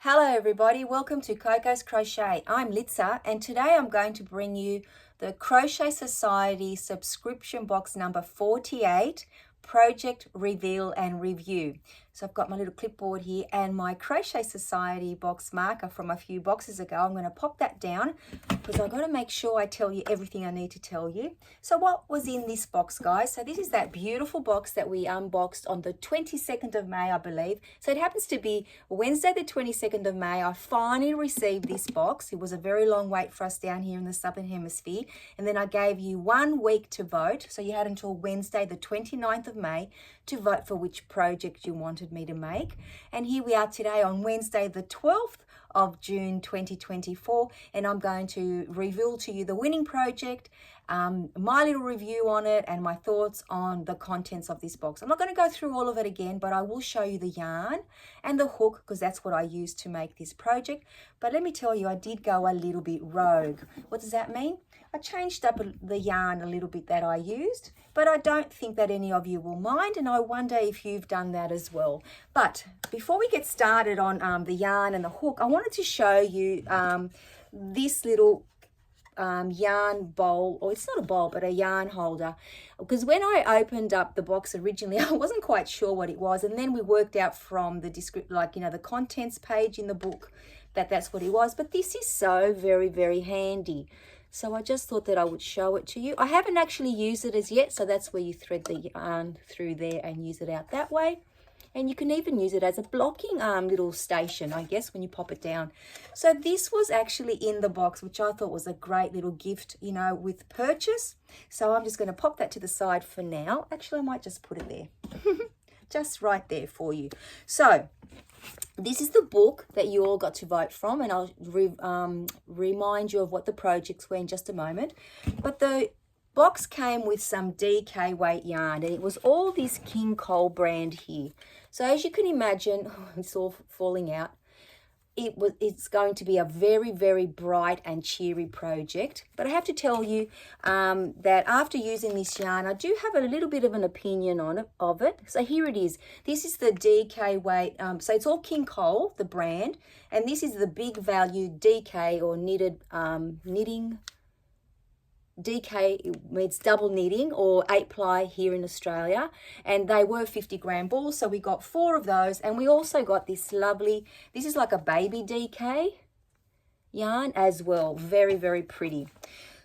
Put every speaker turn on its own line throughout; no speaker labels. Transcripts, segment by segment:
Hello everybody, welcome to Coco's Crochet. I'm Litza and today I'm going to bring you the Crochet Society subscription box number 48, Project Reveal and Review. So I've got my little clipboard here and my Crochet Society box marker from a few boxes ago. I'm going to pop that down because I've got to make sure I tell you everything I need to tell you. So what was in this box, guys? So this is that beautiful box that we unboxed on the 22nd of May, I believe. So it happens to be Wednesday the 22nd of May. I finally received this box. It was a very long wait for us down here in the Southern Hemisphere. And then I gave you 1 week to vote. So you had until Wednesday the 29th of May to vote for which project you wanted me to make. And here we are today on Wednesday the 12th of June 2024, and I'm going to reveal to you the winning project, my little review on it, and my thoughts on the contents of this box. I'm not going to go through all of it again, but I will show you the yarn and the hook because that's what I used to make this project. But let me tell you, I did go a little bit rogue. What does that mean? I changed up the yarn a little bit that I used, but I don't think that any of you will mind, and I wonder if you've done that as well. But before we get started on the yarn and the hook, I wanted to show you this little yarn bowl, or it's not a bowl but a yarn holder, because when I opened up the box originally I wasn't quite sure what it was, and then we worked out from the the contents page in the book that that's what it was. But this is so very handy, so I just thought that I would show it to you. I haven't actually used it as yet, so that's where you thread the yarn through there and use it out that way. And you can even use it as a blocking little station, I guess, when you pop it down. So this was actually in the box, which I thought was a great little gift, you know, with purchase. So I'm just going to pop that to the side for now. Actually, I might just put it there. Just right there for you. So this is the book that you all got to vote from, and I'll remind you of what the projects were in just a moment. But the box came with some DK weight yarn, and it was all this King Cole brand here. So as you can imagine, it's all falling out. It's going to be a very bright and cheery project. But I have to tell you that after using this yarn, I do have a little bit of an opinion of it. So here it is. This is the DK weight. So it's all King Cole, the brand, and this is the big value DK, or knitted knitting. DK means double knitting, or 8-ply here in Australia, and they were 50-gram balls, so we got 4 of those. And we also got this lovely, this is like a baby DK yarn as well, very pretty.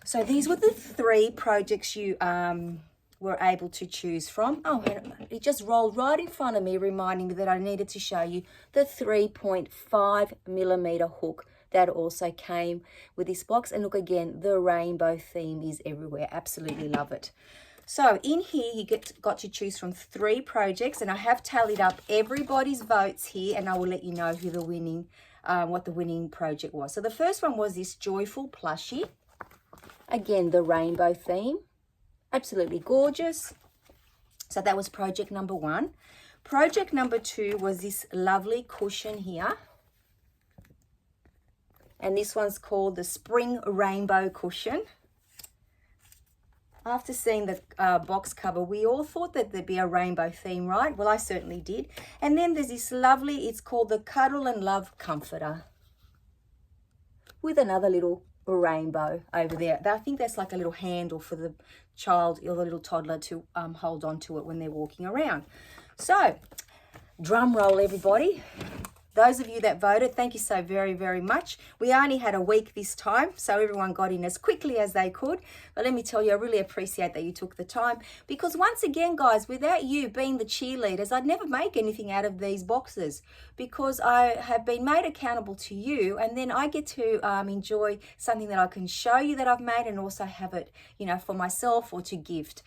So these were the 3 projects you were able to choose from. Oh, and it just rolled right in front of me, reminding me that I needed to show you the 3.5mm hook that also came with this box. And look, again, the rainbow theme is everywhere. Absolutely love it. So in here you got to choose from 3 projects, and I have tallied up everybody's votes here, and I will let you know who the winning what the winning project was. So the first one was this joyful plushie, again the rainbow theme, absolutely gorgeous. So that was project number 1. Project number 2 was this lovely cushion here, and this one's called the Spring Rainbow Cushion. After seeing the box cover, we all thought that there'd be a rainbow theme, right? Well, I certainly did. And then there's this lovely, it's called the Cuddle and Love Comforter, with another little rainbow over there. I think that's like a little handle for the child or the little toddler to hold on to it when they're walking around. So, drum roll everybody. Those of you that voted, thank you so very much. We only had a week this time, so everyone got in as quickly as they could. But let me tell you, I really appreciate that you took the time, because once again, guys, without you being the cheerleaders, I'd never make anything out of these boxes, because I have been made accountable to you, and then I get to enjoy something that I can show you that I've made, and also have it, you know, for myself or to gift.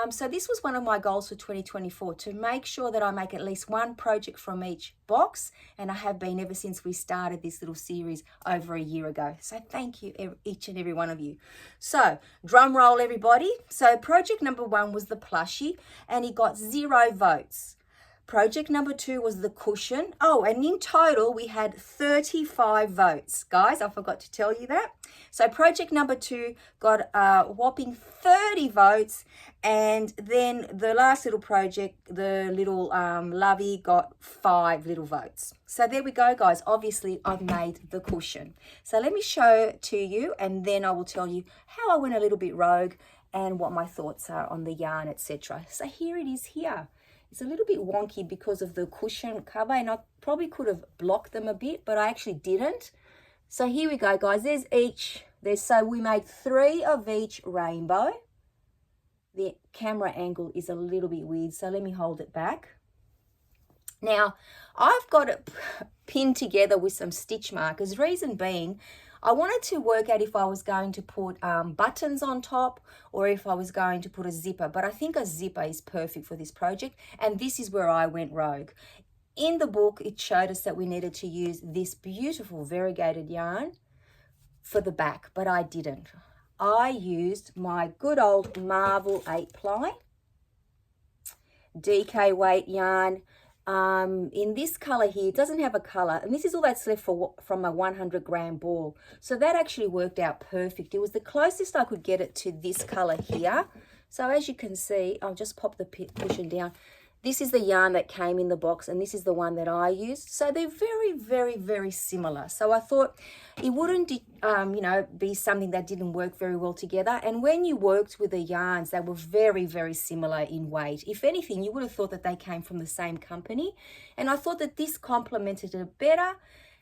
So this was one of my goals for 2024, to make sure that I make at least 1 project from each box, and I have been ever since we started this little series over a year ago. So thank you, each and every one of you. So drum roll everybody. So project number 1 was the plushie, and it got 0 votes. Project number 2 was the cushion. Oh, and in total, we had 35 votes. Guys, I forgot to tell you that. So project number 2 got a whopping 30 votes. And then the last little project, the little lovey, got 5 little votes. So there we go, guys. Obviously, I've made the cushion. So let me show it to you, and then I will tell you how I went a little bit rogue and what my thoughts are on the yarn, etc. So here it is here. It's a little bit wonky because of the cushion cover, and I probably could have blocked them a bit, but I actually didn't. So here we go, guys. So we made 3 of each rainbow. The camera angle is a little bit weird, so let me hold it back. Now, I've got it pinned together with some stitch markers. Reason being, I wanted to work out if I was going to put buttons on top or if I was going to put a zipper. But I think a zipper is perfect for this project. And this is where I went rogue. In the book, it showed us that we needed to use this beautiful variegated yarn for the back, but I didn't. I used my good old Marvel 8-ply DK weight yarn. In this color here, it doesn't have a color, and this is all that's left from a 100-gram ball. So that actually worked out perfect. It was the closest I could get it to this color here. So as you can see, I'll just pop the cushion down. This is the yarn that came in the box, and this is the one that I used. So they're very, very, very similar. So I thought it wouldn't, be something that didn't work very well together. And when you worked with the yarns, they were very, very similar in weight. If anything, you would have thought that they came from the same company. And I thought that this complemented it better,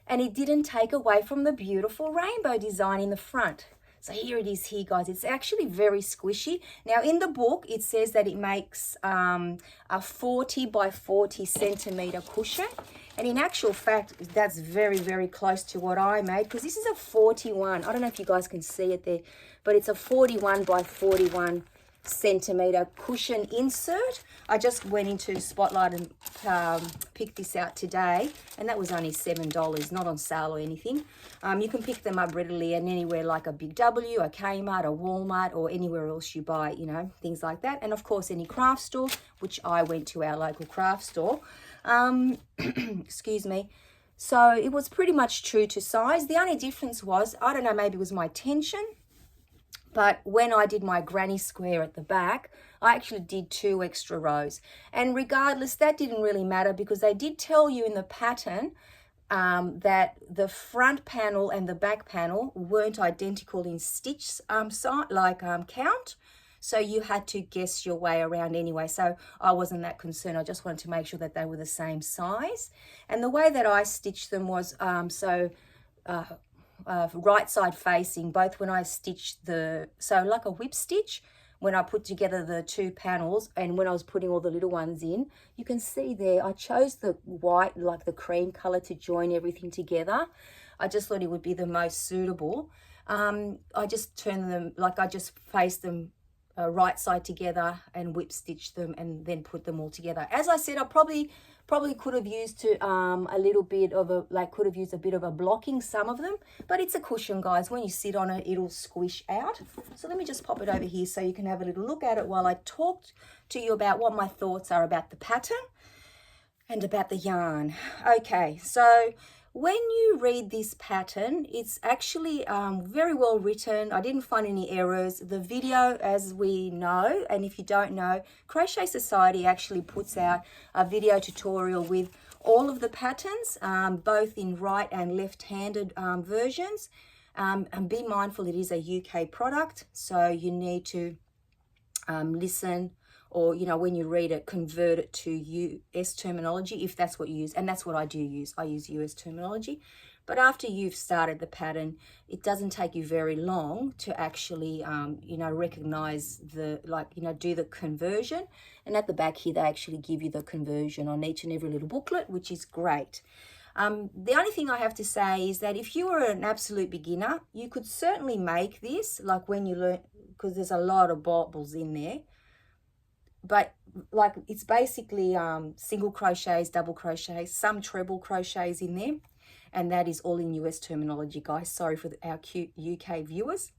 and it didn't take away from the beautiful rainbow design in the front. So here it is here, guys. It's actually very squishy. Now, in the book, it says that it makes a 40 by 40 centimeter cushion. And in actual fact, that's very, very close to what I made, because this is a 41. I don't know if you guys can see it there, but it's a 41 by 41 centimeter cushion insert. I just went into Spotlight and picked this out today, and that was only $7, not on sale or anything. You can pick them up readily and anywhere like a Big W, a Kmart, a Walmart, or anywhere else you buy, things like that. And of course, any craft store, which I went to our local craft store. Excuse me. So it was pretty much true to size. The only difference was, I don't know, maybe it was my tension. But when I did my granny square at the back, I actually did 2 extra rows. And regardless, that didn't really matter, because they did tell you in the pattern that the front panel and the back panel weren't identical in stitch count. So you had to guess your way around anyway. So I wasn't that concerned. I just wanted to make sure that they were the same size. And the way that I stitched them was right side facing, both when I stitched so like a whip stitch, when I put together the 2 panels, and when I was putting all the little ones in, you can see there, I chose the white, like the cream color, to join everything together. I just thought it would be the most suitable. I just turned them, I just faced them right side together and whip stitched them and then put them all together. As I said, I probably could have used a little bit of could have used a bit of a blocking, some of them, but it's a cushion, guys. When you sit on it, it'll squish out. So let me just pop it over here so you can have a little look at it while I talk to you about what my thoughts are about the pattern and about the yarn. Okay, so when you read this pattern, it's actually very well written. I didn't find any errors. The video, as we know, and if you don't know, Crochet Society actually puts out a video tutorial with all of the patterns, both in right and left-handed versions. And be mindful, it is a UK product, so you need to listen, or, when you read it, convert it to US terminology, if that's what you use. And that's what I do use. I use US terminology. But after you've started the pattern, it doesn't take you very long to actually, recognize do the conversion. And at the back here, they actually give you the conversion on each and every little booklet, which is great. The only thing I have to say is that if you were an absolute beginner, you could certainly make this, when you learn, because there's a lot of bobbles in there. But it's basically single crochets, double crochets, some treble crochets in there, and that is all in US terminology, guys. Sorry for our cute UK viewers.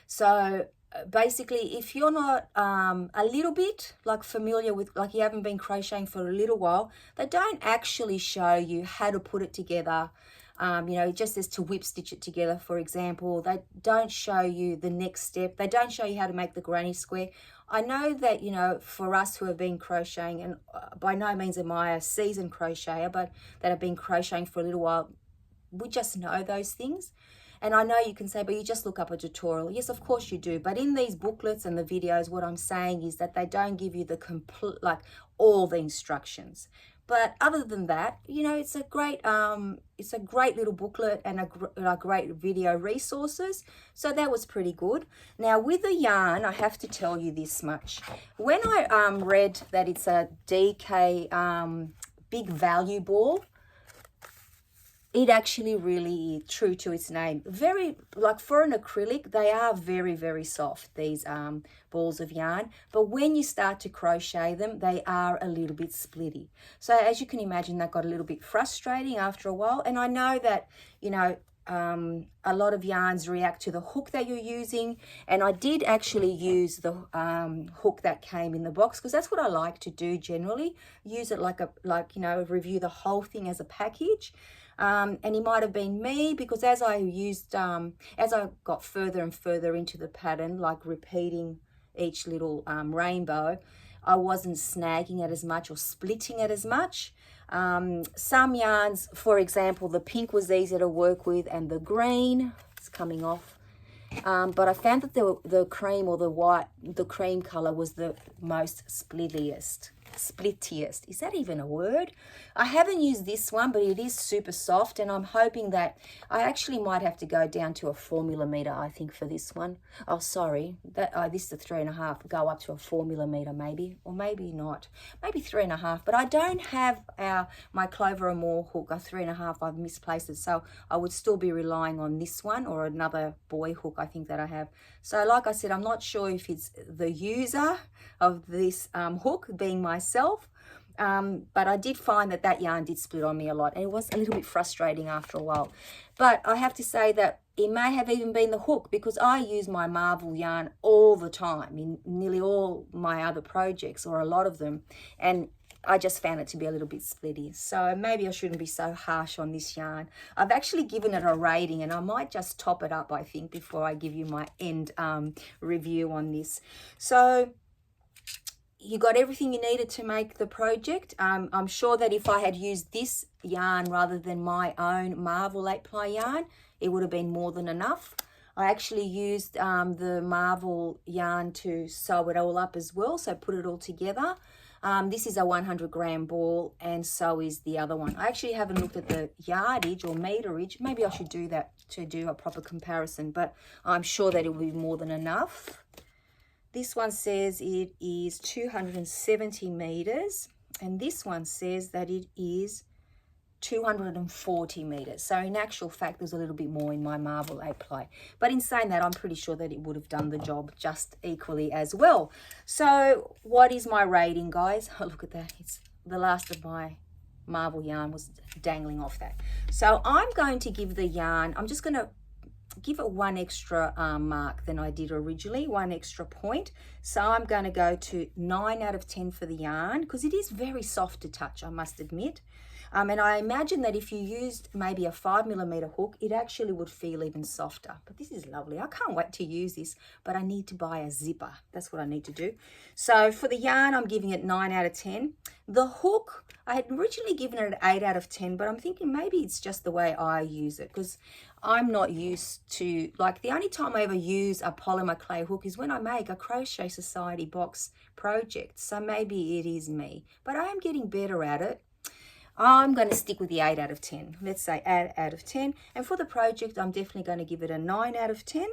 So basically, if you're not a little bit like familiar with, like you haven't been crocheting for a little while, they don't actually show you how to put it together. You know, just as to whip stitch it together, for example. They don't show you the next step. They don't show you how to make the granny square. I know that, you know, for us who have been crocheting, and by no means am I a seasoned crocheter, but that have been crocheting for a little while, we just know those things. And I know you can say, but you just look up a tutorial. Yes, of course you do. But in these booklets and the videos, what I'm saying is that they don't give you the complete, like all the instructions. But other than that, you know, it's a great little booklet and a great video resources. So that was pretty good. Now with the yarn, I have to tell you this much. When I read that it's a DK big value ball, it actually really true to its name. Very, like for an acrylic, they are very, very soft, these balls of yarn. But when you start to crochet them, they are a little bit splitty. So as you can imagine, that got a little bit frustrating after a while. And I know that, you know, a lot of yarns react to the hook that you're using, and I did actually use the hook that came in the box, because that's what I like to do generally, use it like you know, review the whole thing as a package. And it might have been me, because as I got further and further into the pattern, like repeating each little rainbow, I wasn't snagging it as much or splitting it as much. Some yarns, for example, the pink was easier to work with, and the green, it's coming off. But I found that the cream or the white, the cream color was the most splittiest. Is that even a word? I haven't used this one, but it is super soft, and I'm hoping that I actually might have to go down to a 4mm, I think, for this one. Oh, sorry, that this is a 3.5. Go up to a 4mm maybe, or maybe not, maybe 3.5. But I don't have my Clover and More hook, a 3.5. I've misplaced it, so I would still be relying on this one or another boy hook, I think, that I have. So like I said, I'm not sure if it's the user of this hook being myself, but I did find that yarn did split on me a lot, and it was a little bit frustrating after a while. But I have to say that it may have even been the hook, because I use my Marvel yarn all the time in nearly all my other projects, or a lot of them, and I just found it to be a little bit splitty. So maybe I shouldn't be so harsh on this yarn. I've actually given it a rating, and I might just top it up, I think, before I give you my end review on this. So you got everything you needed to make the project. I'm sure that if I had used this yarn rather than my own Marvel 8-ply yarn, it would have been more than enough. I actually used the Marvel yarn to sew it all up as well, so put it all together. This is a 100-gram ball, and so is the other one. I actually haven't looked at the yardage or meterage. Maybe I should do that to do a proper comparison, but I'm sure that it will be more than enough. This one says it is 270 meters, and this one says that it is 240 meters. So in actual fact, there's a little bit more in my Marvel 8-ply. But in saying that, I'm pretty sure that it would have done the job just equally as well. So what is my rating, guys? Oh, look at that. It's the last of my Marvel yarn was dangling off that. So I'm going to give the yarn, I'm just going to give it one extra mark than I did originally, one extra point. So I'm going to go to 9 out of 10 for the yarn, because it is very soft to touch, I must admit. And I imagine that if you used maybe a 5mm hook, it actually would feel even softer. But this is lovely. I can't wait to use this, but I need to buy a zipper. That's what I need to do. So for the yarn, I'm giving it 9 out of 10. The hook, I had originally given it an 8 out of 10, but I'm thinking maybe it's just the way I use it, because I'm not used to, like, the only time I ever use a polymer clay hook is when I make a Crochet Society Box project. So maybe it is me, but I am getting better at it. I'm going to stick with the 8 out of 10. Let's say 8 out of 10. And for the project, I'm definitely going to give it a 9 out of 10.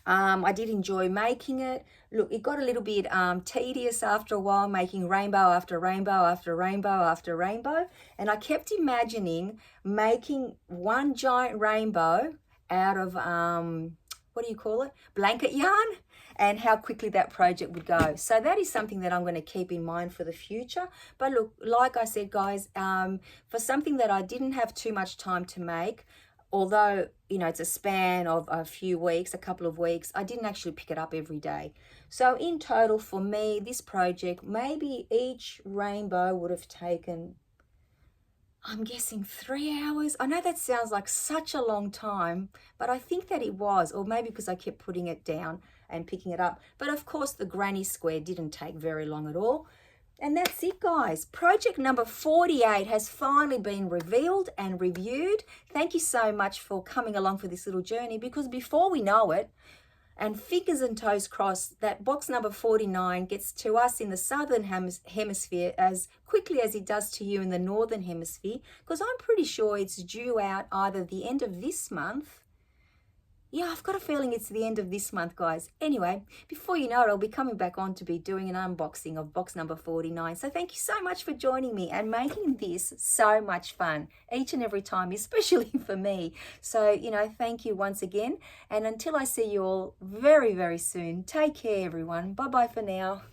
I did enjoy making it. Look, it got a little bit tedious after a while, making rainbow after rainbow after rainbow after rainbow. And I kept imagining making one giant rainbow out of, what do you call it? Blanket yarn, and how quickly that project would go. So that is something that I'm going to keep in mind for the future. But look, like I said, guys, for something that I didn't have too much time to make, although, you know, it's a span of a few weeks, a couple of weeks, I didn't actually pick it up every day. So in total for me, this project, maybe each rainbow would have taken, I'm guessing 3 hours. I know that sounds like such a long time, but I think that it was, or maybe because I kept putting it down and picking it up. But of course the granny square didn't take very long at all. And that's it, guys. Project number 48 has finally been revealed and reviewed. Thank you so much for coming along for this little journey, because before we know it, and fingers and toes crossed, that box number 49 gets to us in the southern hemisphere as quickly as it does to you in the northern hemisphere, because I'm pretty sure it's due out either the end of this month. Yeah, I've got a feeling it's the end of this month, guys. Anyway, before you know it, I'll be coming back on to be doing an unboxing of box number 49. So thank you so much for joining me and making this so much fun each and every time, especially for me. So, you know, thank you once again. And until I see you all very, very soon, take care, everyone. Bye-bye for now.